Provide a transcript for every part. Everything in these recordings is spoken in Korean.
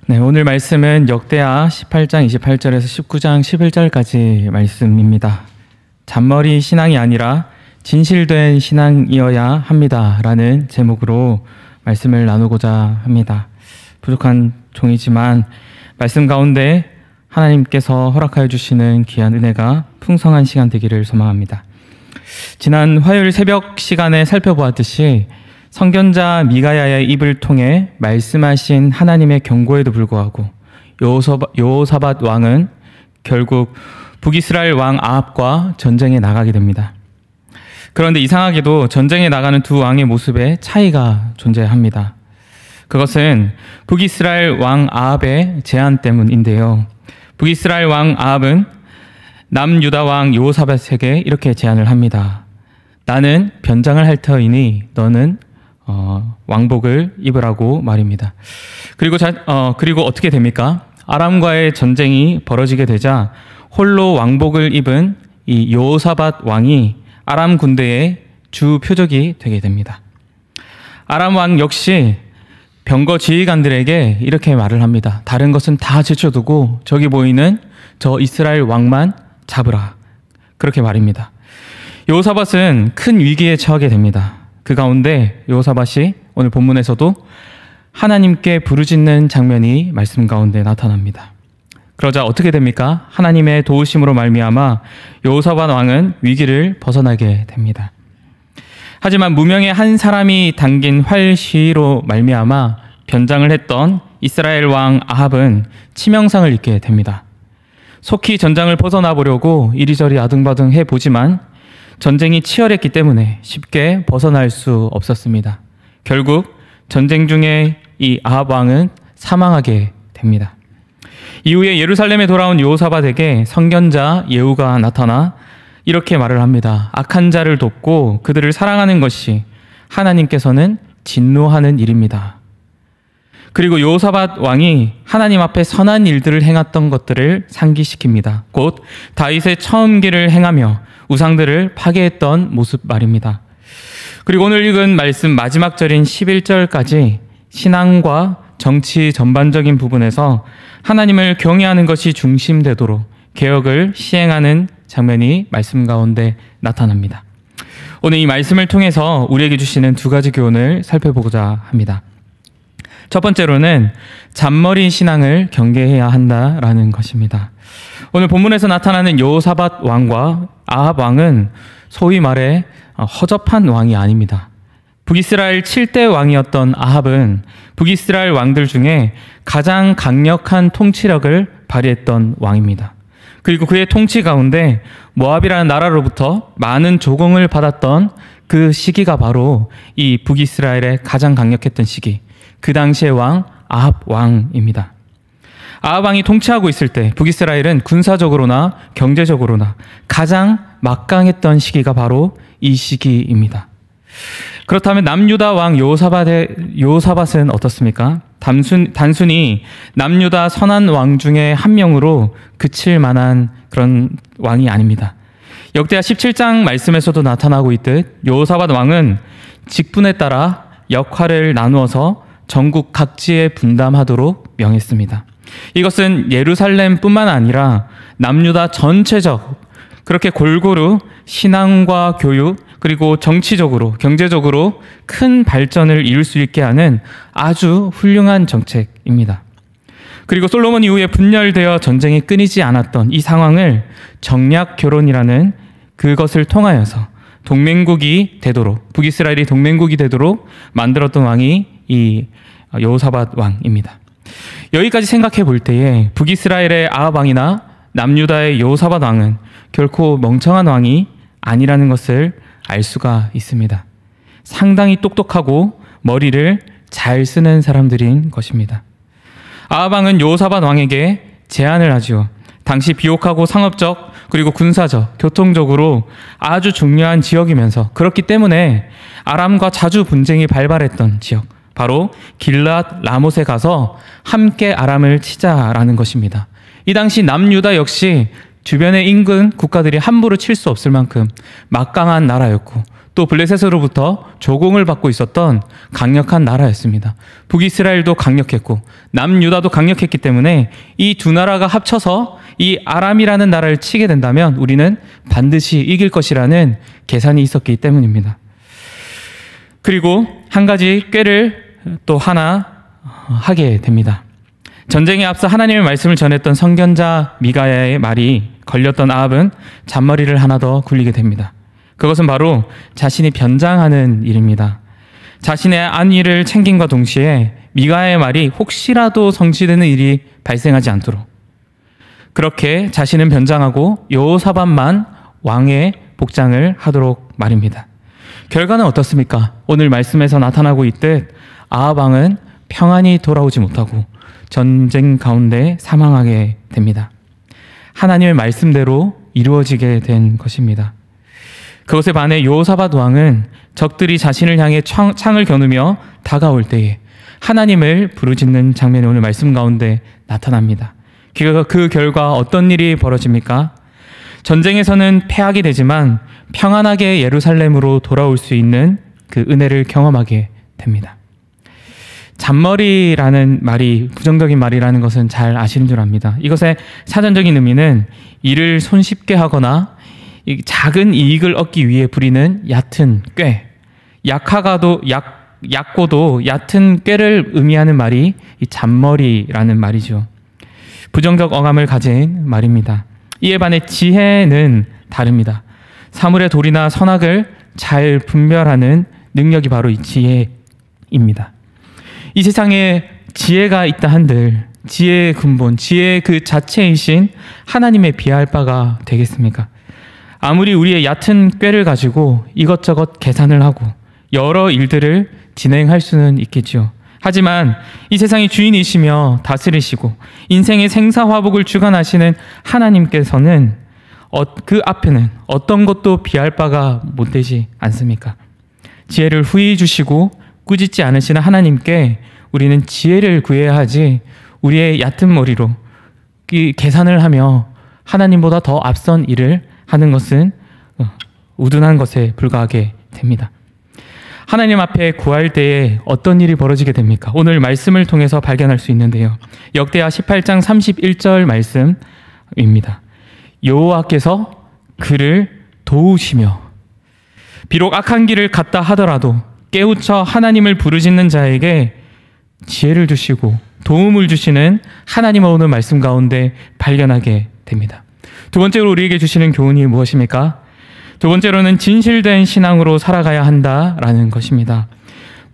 네, 오늘 말씀은 역대하 18장 28절에서 19장 11절까지 말씀입니다. 잔머리 신앙이 아니라 진실된 신앙이어야 합니다. 라는 제목으로 말씀을 나누고자 합니다. 부족한 종이지만 말씀 가운데 하나님께서 허락하여 주시는 귀한 은혜가 풍성한 시간 되기를 소망합니다. 지난 화요일 새벽 시간에 살펴보았듯이 선견자 미가야의 입을 통해 말씀하신 하나님의 경고에도 불구하고 여호사밧 왕은 결국 북이스라엘 왕 아합과 전쟁에 나가게 됩니다. 그런데 이상하게도 전쟁에 나가는 두 왕의 모습에 차이가 존재합니다. 그것은 북이스라엘 왕 아합의 제안 때문인데요. 북이스라엘 왕 아합은 남유다 왕 여호사밧에게 이렇게 제안을 합니다. 나는 변장을 할 터이니 너는 왕복을 입으라고 말입니다. 그리고 어떻게 됩니까? 아람과의 전쟁이 벌어지게 되자 홀로 왕복을 입은 이 여호사밧 왕이 아람 군대의 주 표적이 되게 됩니다. 아람 왕 역시 병거 지휘관들에게 이렇게 말을 합니다. 다른 것은 다 제쳐두고 저기 보이는 저 이스라엘 왕만 잡으라. 그렇게 말입니다. 여호사밧은 큰 위기에 처하게 됩니다. 그 가운데 여호사밧이 오늘 본문에서도 하나님께 부르짖는 장면이 말씀 가운데 나타납니다. 그러자 어떻게 됩니까? 하나님의 도우심으로 말미암아 여호사밧 왕은 위기를 벗어나게 됩니다. 하지만 무명의 한 사람이 당긴 활 시위로 말미암아 변장을 했던 이스라엘 왕 아합은 치명상을 입게 됩니다. 속히 전장을 벗어나 보려고 이리저리 아등바등 해보지만 전쟁이 치열했기 때문에 쉽게 벗어날 수 없었습니다. 결국 전쟁 중에 이 아합 왕은 사망하게 됩니다. 이후에 예루살렘에 돌아온 여호사밧에게 선견자 예후가 나타나 이렇게 말을 합니다. 악한 자를 돕고 그들을 사랑하는 것이 하나님께서는 진노하는 일입니다. 그리고 여호사밧 왕이 하나님 앞에 선한 일들을 행했던 것들을 상기시킵니다. 곧 다윗의 처음기를 행하며 우상들을 파괴했던 모습 말입니다. 그리고 오늘 읽은 말씀 마지막 절인 11절까지 신앙과 정치 전반적인 부분에서 하나님을 경외하는 것이 중심되도록 개혁을 시행하는 장면이 말씀 가운데 나타납니다. 오늘 이 말씀을 통해서 우리에게 주시는 두 가지 교훈을 살펴보고자 합니다. 첫 번째로는 잔머리 신앙을 경계해야 한다라는 것입니다. 오늘 본문에서 나타나는 여호사밧 왕과 아합 왕은 소위 말해 허접한 왕이 아닙니다. 북이스라엘 7대 왕이었던 아합은 북이스라엘 왕들 중에 가장 강력한 통치력을 발휘했던 왕입니다. 그리고 그의 통치 가운데 모압이라는 나라로부터 많은 조공을 받았던 그 시기가 바로 이 북이스라엘의 가장 강력했던 시기, 그 당시의 왕 아합 왕입니다. 아합 왕이 통치하고 있을 때 북이스라엘은 군사적으로나 경제적으로나 가장 막강했던 시기가 바로 이 시기입니다. 그렇다면 남유다 왕 여호사밧은 어떻습니까? 단순히 남유다 선한 왕 중에 한 명으로 그칠 만한 그런 왕이 아닙니다. 역대하 17장 말씀에서도 나타나고 있듯 여호사밧 왕은 직분에 따라 역할을 나누어서 전국 각지에 분담하도록 명했습니다. 이것은 예루살렘뿐만 아니라 남유다 전체적 그렇게 골고루 신앙과 교육 그리고 정치적으로 경제적으로 큰 발전을 이룰 수 있게 하는 아주 훌륭한 정책입니다. 그리고 솔로몬 이후에 분열되어 전쟁이 끊이지 않았던 이 상황을 정략 결혼이라는 그것을 통하여서 동맹국이 되도록 북이스라엘이 동맹국이 되도록 만들었던 왕이 이 여호사밧 왕입니다. 여기까지 생각해 볼 때에 북이스라엘의 아합 왕이나 남유다의 여호사밧 왕은 결코 멍청한 왕이 아니라는 것을 알 수가 있습니다. 상당히 똑똑하고 머리를 잘 쓰는 사람들인 것입니다. 아합 왕은 여호사밧 왕에게 제안을 하지요. 당시 비옥하고 상업적 그리고 군사적, 교통적으로 아주 중요한 지역이면서 그렇기 때문에 아람과 자주 분쟁이 발발했던 지역, 바로 길앗 라못에 가서 함께 아람을 치자라는 것입니다. 이 당시 남유다 역시 주변의 인근 국가들이 함부로 칠 수 없을 만큼 막강한 나라였고 또 블레셋으로부터 조공을 받고 있었던 강력한 나라였습니다. 북이스라엘도 강력했고 남유다도 강력했기 때문에 이 두 나라가 합쳐서 이 아람이라는 나라를 치게 된다면 우리는 반드시 이길 것이라는 계산이 있었기 때문입니다. 그리고 한 가지 꾀를 또 하나 하게 됩니다. 전쟁에 앞서 하나님의 말씀을 전했던 선견자 미가야의 말이 걸렸던 아합은 잔머리를 하나 더 굴리게 됩니다. 그것은 바로 자신이 변장하는 일입니다. 자신의 안위를 챙김과 동시에 미가야의 말이 혹시라도 성취되는 일이 발생하지 않도록 그렇게 자신은 변장하고 여호사밧만 왕의 복장을 하도록 말입니다. 결과는 어떻습니까? 오늘 말씀에서 나타나고 있듯 아합 왕은 평안히 돌아오지 못하고 전쟁 가운데 사망하게 됩니다. 하나님의 말씀대로 이루어지게 된 것입니다. 그것에 반해 여호사밧 왕은 적들이 자신을 향해 창을 겨누며 다가올 때에 하나님을 부르짖는 장면이 오늘 말씀 가운데 나타납니다. 그 결과 어떤 일이 벌어집니까? 전쟁에서는 패하게 되지만 평안하게 예루살렘으로 돌아올 수 있는 그 은혜를 경험하게 됩니다. 잔머리라는 말이 부정적인 말이라는 것은 잘 아시는 줄 압니다. 이것의 사전적인 의미는 일을 손쉽게 하거나 작은 이익을 얻기 위해 부리는 얕은 꾀, 얕고도 얕은 꾀를 의미하는 말이 이 잔머리라는 말이죠. 부정적 어감을 가진 말입니다. 이에 반해 지혜는 다릅니다. 사물의 도리나 선악을 잘 분별하는 능력이 바로 이 지혜입니다. 이 세상에 지혜가 있다 한들 지혜의 근본, 지혜의 그 자체이신 하나님에 비할 바가 되겠습니까? 아무리 우리의 얕은 꾀를 가지고 이것저것 계산을 하고 여러 일들을 진행할 수는 있겠죠. 하지만 이 세상의 주인이시며 다스리시고 인생의 생사화복을 주관하시는 하나님께서는 그 앞에는 어떤 것도 비할 바가 못 되지 않습니까? 지혜를 후히 주시고 꾸짖지 않으시는 하나님께 우리는 지혜를 구해야 하지 우리의 얕은 머리로 계산을 하며 하나님보다 더 앞선 일을 하는 것은 우둔한 것에 불과하게 됩니다. 하나님 앞에 구할 때에 어떤 일이 벌어지게 됩니까? 오늘 말씀을 통해서 발견할 수 있는데요. 역대하 18장 31절 말씀입니다. 여호와께서 그를 도우시며 비록 악한 길을 갔다 하더라도 깨우쳐 하나님을 부르짖는 자에게 지혜를 주시고 도움을 주시는 하나님의 오늘 말씀 가운데 발견하게 됩니다. 두 번째로 우리에게 주시는 교훈이 무엇입니까? 두 번째로는 진실된 신앙으로 살아가야 한다라는 것입니다.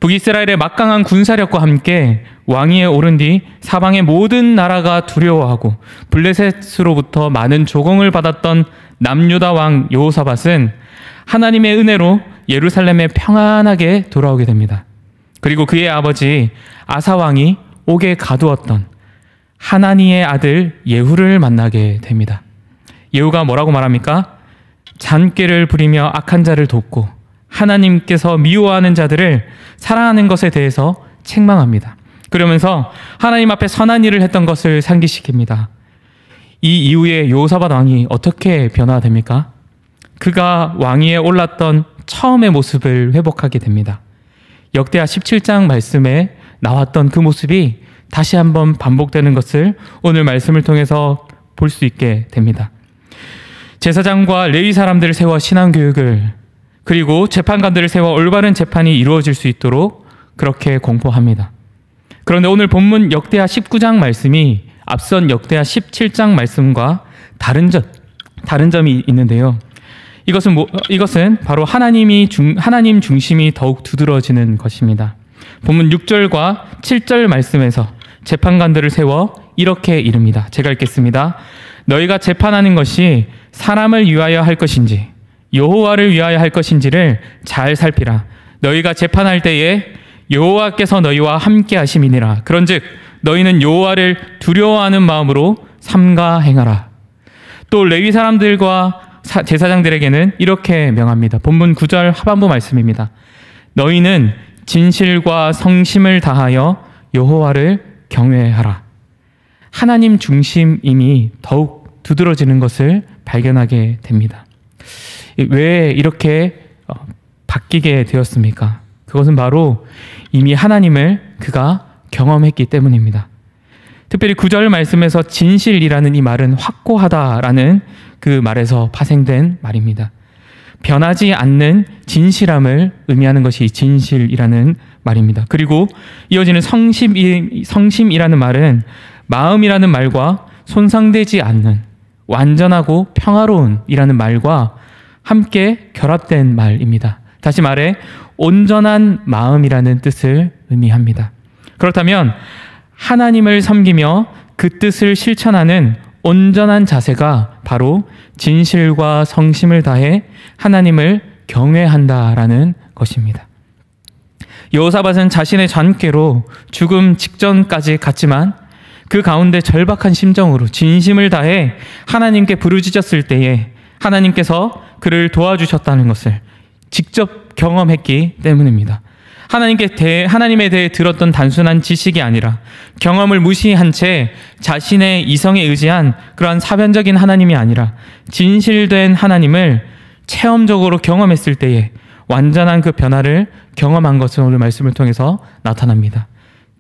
북이스라엘의 막강한 군사력과 함께 왕위에 오른 뒤 사방의 모든 나라가 두려워하고 블레셋으로부터 많은 조공을 받았던 남유다 왕 여호사밧은 하나님의 은혜로 예루살렘에 평안하게 돌아오게 됩니다. 그리고 그의 아버지 아사 왕이 옥에 가두었던 하나니의 아들 예후를 만나게 됩니다. 예후가 뭐라고 말합니까? 잔꾀를 부리며 악한 자를 돕고 하나님께서 미워하는 자들을 사랑하는 것에 대해서 책망합니다. 그러면서 하나님 앞에 선한 일을 했던 것을 상기시킵니다. 이 이후에 여호사밧 왕이 어떻게 변화됩니까? 그가 왕위에 올랐던 처음의 모습을 회복하게 됩니다. 역대하 17장 말씀에 나왔던 그 모습이 다시 한번 반복되는 것을 오늘 말씀을 통해서 볼 수 있게 됩니다. 제사장과 레위 사람들을 세워 신앙교육을 그리고 재판관들을 세워 올바른 재판이 이루어질 수 있도록 그렇게 공포합니다. 그런데 오늘 본문 역대하 19장 말씀이 앞선 역대하 17장 말씀과 다른 점이 있는데요. 이것은 바로 하나님 중심이 더욱 두드러지는 것입니다. 본문 6절과 7절 말씀에서 재판관들을 세워 이렇게 이릅니다. 제가 읽겠습니다. 너희가 재판하는 것이 사람을 위하여 할 것인지 여호와를 위하여 할 것인지를 잘 살피라. 너희가 재판할 때에 여호와께서 너희와 함께 하심이니라. 그런즉 너희는 여호와를 두려워하는 마음으로 삼가 행하라. 또 레위 사람들과 제사장들에게는 이렇게 명합니다. 본문 9절 하반부 말씀입니다. 너희는 진실과 성심을 다하여 여호와를 경외하라. 하나님 중심임이 더욱 두드러지는 것을 발견하게 됩니다. 왜 이렇게 바뀌게 되었습니까? 그것은 바로 이미 하나님을 그가 경험했기 때문입니다. 특별히 9절 말씀에서 진실이라는 이 말은 확고하다라는 그 말에서 파생된 말입니다. 변하지 않는 진실함을 의미하는 것이 진실이라는 말입니다. 그리고 이어지는 성심이라는 말은 마음이라는 말과 손상되지 않는 완전하고 평화로운이라는 말과 함께 결합된 말입니다. 다시 말해 온전한 마음이라는 뜻을 의미합니다. 그렇다면 하나님을 섬기며 그 뜻을 실천하는 온전한 자세가 바로 진실과 성심을 다해 하나님을 경외한다라는 것입니다. 여호사밧은 자신의 잔꾀로 죽음 직전까지 갔지만 그 가운데 절박한 심정으로 진심을 다해 하나님께 부르짖었을 때에 하나님께서 그를 도와주셨다는 것을 직접 경험했기 때문입니다. 하나님에 대해 들었던 단순한 지식이 아니라 경험을 무시한 채 자신의 이성에 의지한 그러한 사변적인 하나님이 아니라 진실된 하나님을 체험적으로 경험했을 때에 완전한 그 변화를 경험한 것은 오늘 말씀을 통해서 나타납니다.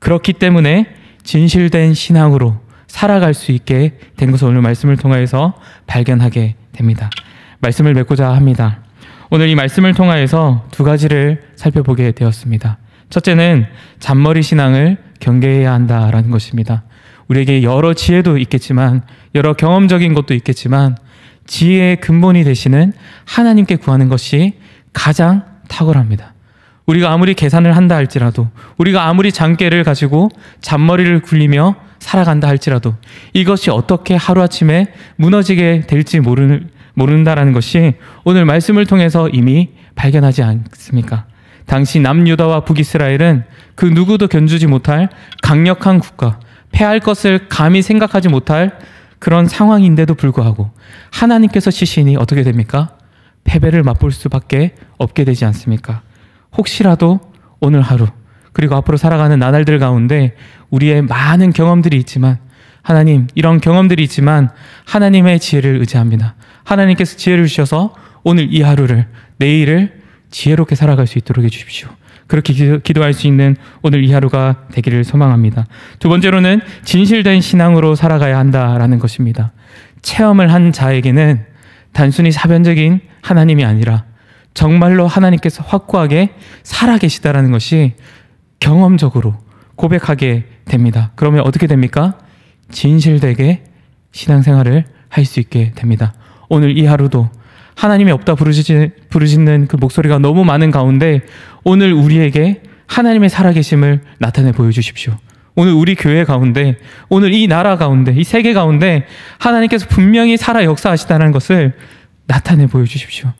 그렇기 때문에 진실된 신앙으로 살아갈 수 있게 된 것을 오늘 말씀을 통해서 발견하게 됩니다. 말씀을 맺고자 합니다. 오늘 이 말씀을 통하여서 두 가지를 살펴보게 되었습니다. 첫째는 잔머리 신앙을 경계해야 한다라는 것입니다. 우리에게 여러 지혜도 있겠지만 여러 경험적인 것도 있겠지만 지혜의 근본이 되시는 하나님께 구하는 것이 가장 탁월합니다. 우리가 아무리 계산을 한다 할지라도 우리가 아무리 잔꾀를 가지고 잔머리를 굴리며 살아간다 할지라도 이것이 어떻게 하루아침에 무너지게 될지 모른다라는 것이 오늘 말씀을 통해서 이미 발견하지 않습니까? 당시 남유다와 북이스라엘은 그 누구도 견주지 못할 강력한 국가, 패할 것을 감히 생각하지 못할 그런 상황인데도 불구하고 하나님께서 치시니 어떻게 됩니까? 패배를 맛볼 수밖에 없게 되지 않습니까? 혹시라도 오늘 하루 그리고 앞으로 살아가는 나날들 가운데 우리의 많은 경험들이 있지만 하나님, 이런 경험들이 있지만 하나님의 지혜를 의지합니다. 하나님께서 지혜를 주셔서 오늘 이 하루를, 내일을 지혜롭게 살아갈 수 있도록 해주십시오. 그렇게 기도할 수 있는 오늘 이 하루가 되기를 소망합니다. 두 번째로는 진실된 신앙으로 살아가야 한다라는 것입니다. 체험을 한 자에게는 단순히 사변적인 하나님이 아니라 정말로 하나님께서 확고하게 살아계시다라는 것이 경험적으로 고백하게 됩니다. 그러면 어떻게 됩니까? 진실되게 신앙생활을 할 수 있게 됩니다. 오늘 이 하루도 하나님이 없다 부르짖는 그 목소리가 너무 많은 가운데 오늘 우리에게 하나님의 살아계심을 나타내 보여주십시오. 오늘 우리 교회 가운데, 오늘 이 나라 가운데, 이 세계 가운데 하나님께서 분명히 살아 역사하시다는 것을 나타내 보여주십시오.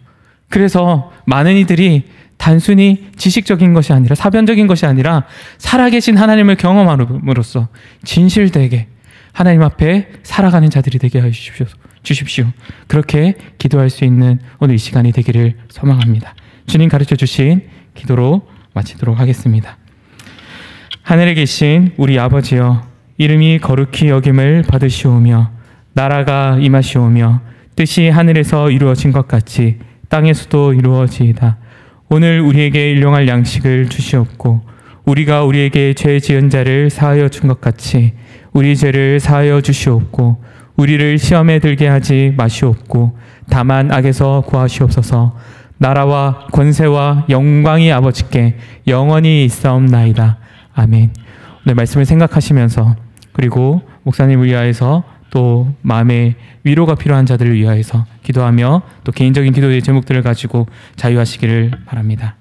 그래서 많은 이들이 단순히 지식적인 것이 아니라 사변적인 것이 아니라 살아계신 하나님을 경험함으로써 진실되게 하나님 앞에 살아가는 자들이 되게 해주십시오. 그렇게 기도할 수 있는 오늘 이 시간이 되기를 소망합니다. 주님 가르쳐 주신 기도로 마치도록 하겠습니다. 하늘에 계신 우리 아버지여, 이름이 거룩히 여김을 받으시오며 나라가 임하시오며 뜻이 하늘에서 이루어진 것 같이 땅에서도 이루어지이다. 오늘 우리에게 일용할 양식을 주시옵고 우리가 우리에게 죄 지은 자를 사하여 준 것 같이 우리 죄를 사하여 주시옵고 우리를 시험에 들게 하지 마시옵고 다만 악에서 구하시옵소서. 나라와 권세와 영광이 아버지께 영원히 있사옵나이다. 아멘. 오늘 말씀을 생각하시면서 그리고 목사님을 위하여서 또 마음의 위로가 필요한 자들을 위하여서 기도하며 또 개인적인 기도의 제목들을 가지고 자유하시기를 바랍니다.